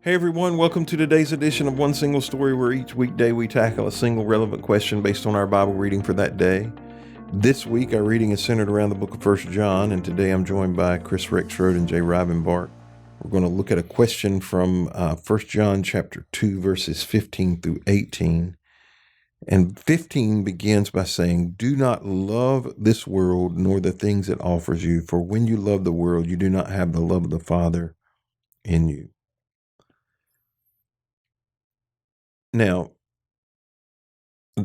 Hey everyone, welcome to today's edition of One Single Story, where each weekday we tackle a single relevant question based on our Bible reading for that day. This week our reading is centered around the book of 1 John, and today I'm joined by Chris Rexroad and Jay Rivenbark. We're going to look at a question from 1 John chapter 2, verses 15 through 18. And 15 begins by saying, "Do not love this world, nor the things it offers you, for when you love the world, you do not have the love of the Father in you." Now,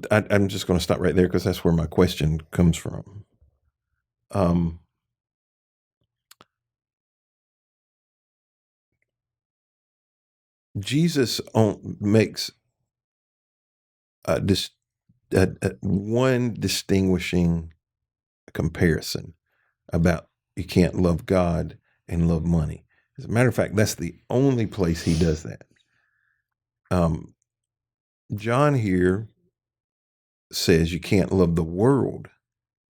I'm just going to stop right there because that's where my question comes from. Jesus makes one distinguishing comparison about you can't love God and love money. As a matter of fact, that's the only place he does that. John here says you can't love the world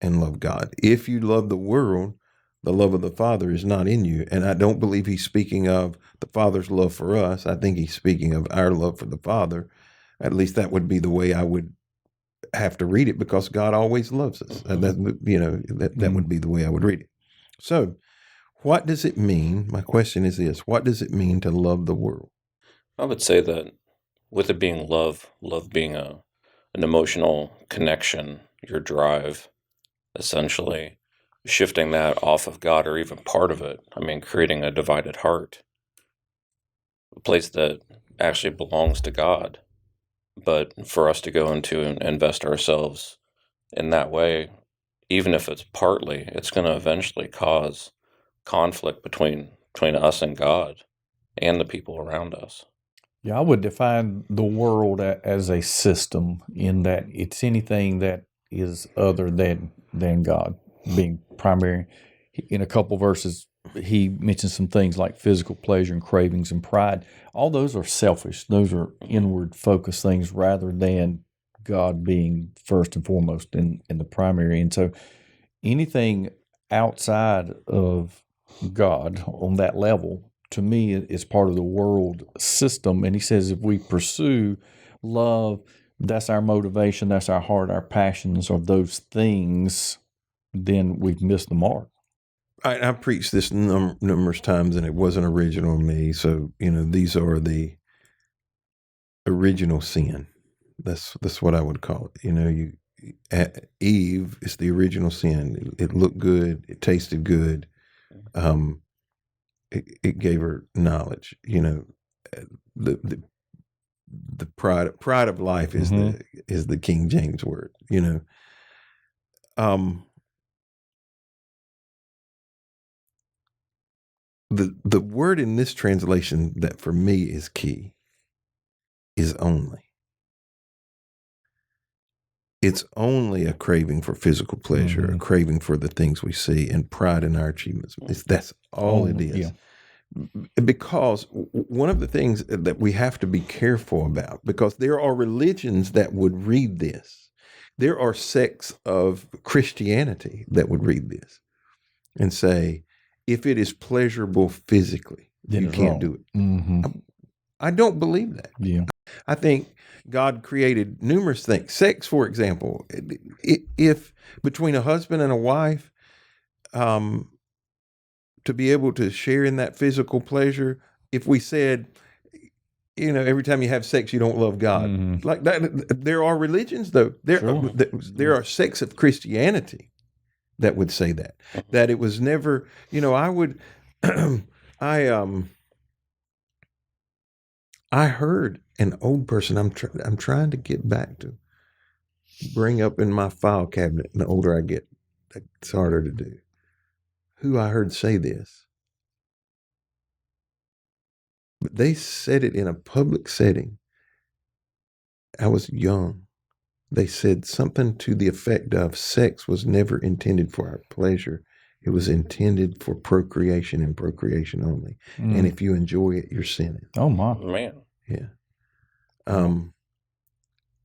and love God. If you love the world, the love of the Father is not in you. And I don't believe he's speaking of the Father's love for us. I think he's speaking of our love for the Father. At least that would be the way I would have to read it, because God always loves us. That would be the way I would read it. So what does it mean? My question is this: what does it mean to love the world? I would say that with it being love being an emotional connection, your drive, essentially shifting that off of God or even part of it. I mean, creating a divided heart, a place that actually belongs to God. But for us to go into and invest ourselves in that way, even if it's partly, it's going to eventually cause conflict between us and God and the people around us. Yeah, I would define the world as a system in that it's anything that is other than God being primary. In a couple verses, he mentions some things like physical pleasure and cravings and pride. All those are selfish. Those are inward focused things rather than God being first and foremost in the primary. And so anything outside of God on that level, to me, is part of the world system. And he says if we pursue love, that's our motivation, that's our heart, our passions are those things, then we've missed the mark. I preached this numerous times, and it wasn't original to me. So, these are the original sin. That's what I would call it. Eve is the original sin. It looked good. It tasted good. It gave her knowledge. The pride of life is the King James word. The word in this translation that for me is key is only. It's only a craving for physical pleasure, a craving for the things we see, and pride in our achievements. That's all it is. Yeah. Because one of the things that we have to be careful about, because there are religions that would read this. There are sects of Christianity that would read this and say, if it is pleasurable physically, then you can't do it. I don't believe that. Yeah. I think God created numerous things. Sex, for example, if between a husband and a wife, to be able to share in that physical pleasure, if we said, every time you have sex, you don't love God, like that, there are religions though. There are sects of Christianity that would say that it was never, I would, I heard an old person I'm trying to get back to bring up in my file cabinet. And the older I get, it's harder to do. Who I heard say this, but they said it in a public setting. I was young. They said something to the effect of, sex was never intended for our pleasure. It was intended for procreation and procreation only. And if you enjoy it, you're sinning. Oh my man. Yeah.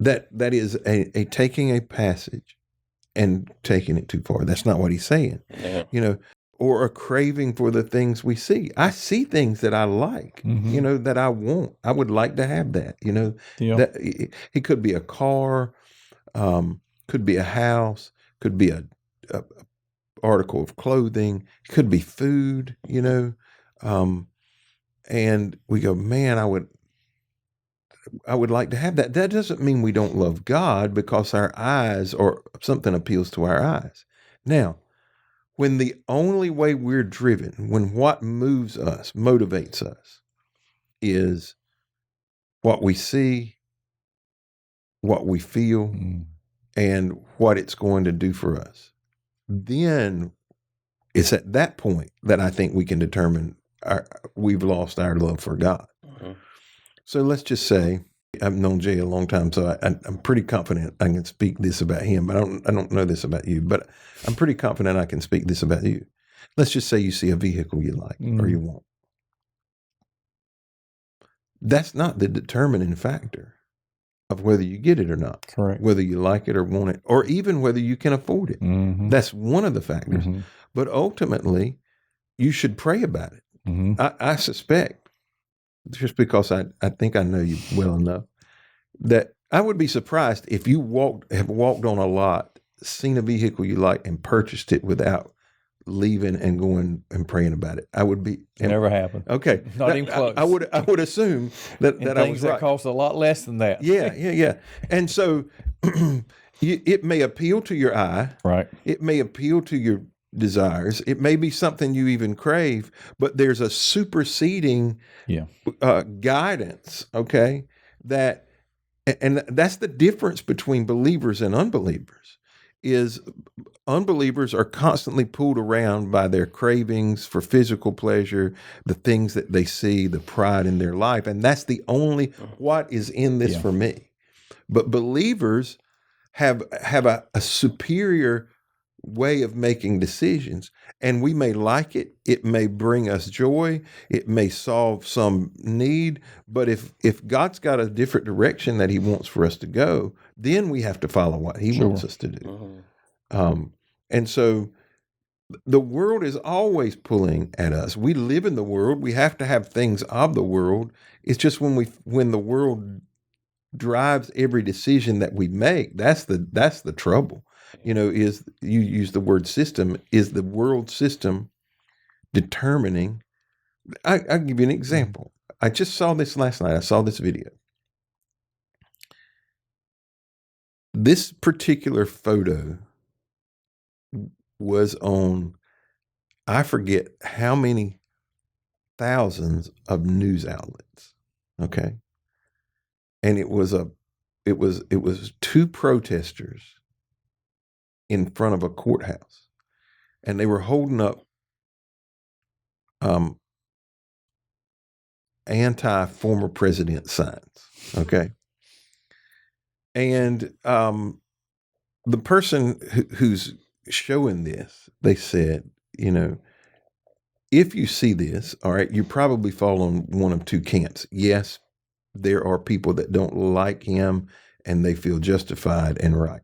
That is a taking a passage and taking it too far. That's not what he's saying. Yeah. or a craving for the things we see. I see things that I like, that I want. I would like to have that, Yeah. that it could be a car, could be a house, could be a article of clothing, could be food, and we go, man, I would like to have that. That doesn't mean we don't love God because our eyes or something appeals to our eyes. Now, when the only way we're driven, when what moves us, motivates us, is what we see, what we feel, and what it's going to do for us, then it's at that point that I think we can determine we've lost our love for God. Mm-hmm. So let's just say, I've known Jay a long time, so I'm pretty confident I can speak this about him. But I don't know this about you, but I'm pretty confident I can speak this about you. Let's just say you see a vehicle you like or you want. That's not the determining factor of whether you get it or not. Correct. Whether you like it or want it, or even whether you can afford it. That's one of the factors. But ultimately, you should pray about it. I suspect, just because I think I know you well enough, that I would be surprised if you have walked on a lot, seen a vehicle you like, and purchased it without leaving and going and praying about it. I would be never happened. Okay, Not even close. I would assume that and I things was that right. cost a lot less than that. Yeah. And so it may appeal to your eye, Right. It may appeal to your desires. It may be something you even crave, but there's a superseding guidance. Okay, and that's the difference between believers and unbelievers. Is unbelievers are constantly pulled around by their cravings for physical pleasure, the things that they see, the pride in their life, and that's the only what is in this for me. But believers have a superior way of making decisions, and we may like it. It may bring us joy. It may solve some need. But if God's got a different direction that He wants for us to go, then we have to follow what He wants us to do. And so the world is always pulling at us. We live in the world. We have to have things of the world. It's just when the world drives every decision that we make, that's the trouble. Is you use the word system, is the world system determining? I'll give you an example. I just saw this last night. I saw this video. This particular photo was on, I forget how many thousands of news outlets. Okay. And it was two protesters in front of a courthouse, and they were holding up anti-former president signs. Okay. And the person who's showing this, they said, if you see this, all right, you probably fall on one of two camps. Yes, there are people that don't like him and they feel justified and right.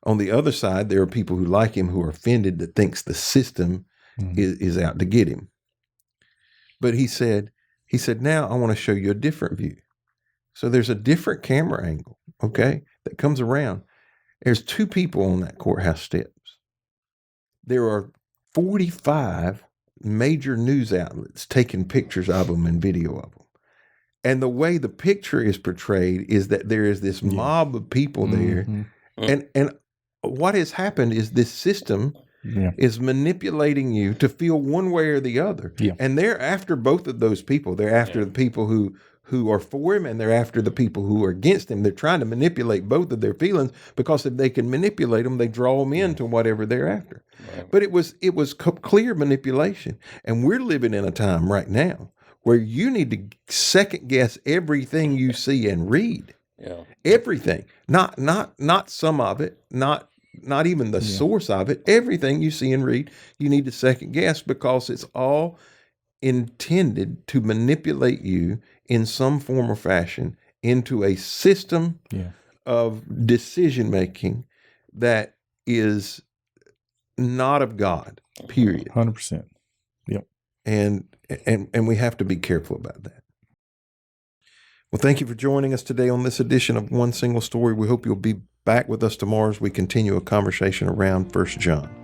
On the other side, there are people who like him who are offended, that thinks the system is out to get him. But he said, now I want to show you a different view. So there's a different camera angle, okay, that comes around. There's two people on that courthouse steps. There are 45 major news outlets taking pictures of them and video of them. And the way the picture is portrayed is that there is this mob of people there. And what has happened is this system is manipulating you to feel one way or the other. Yeah. And they're after both of those people. They're after the people who are for him, and they're after the people who are against him. They're trying to manipulate both of their feelings, because if they can manipulate them, they draw them into whatever they're after. Right. But it was clear manipulation. And we're living in a time right now where you need to second guess everything you see and read. Yeah. Everything. Not some of it, not even the source of it. Everything you see and read, you need to second guess, because it's all intended to manipulate you in some form or fashion into a system of decision making that is not of God. period. 100%. And we have to be careful about that. Well, thank you for joining us today on this edition of One Single Story. We hope you'll be back with us tomorrow as we continue a conversation around 1 John.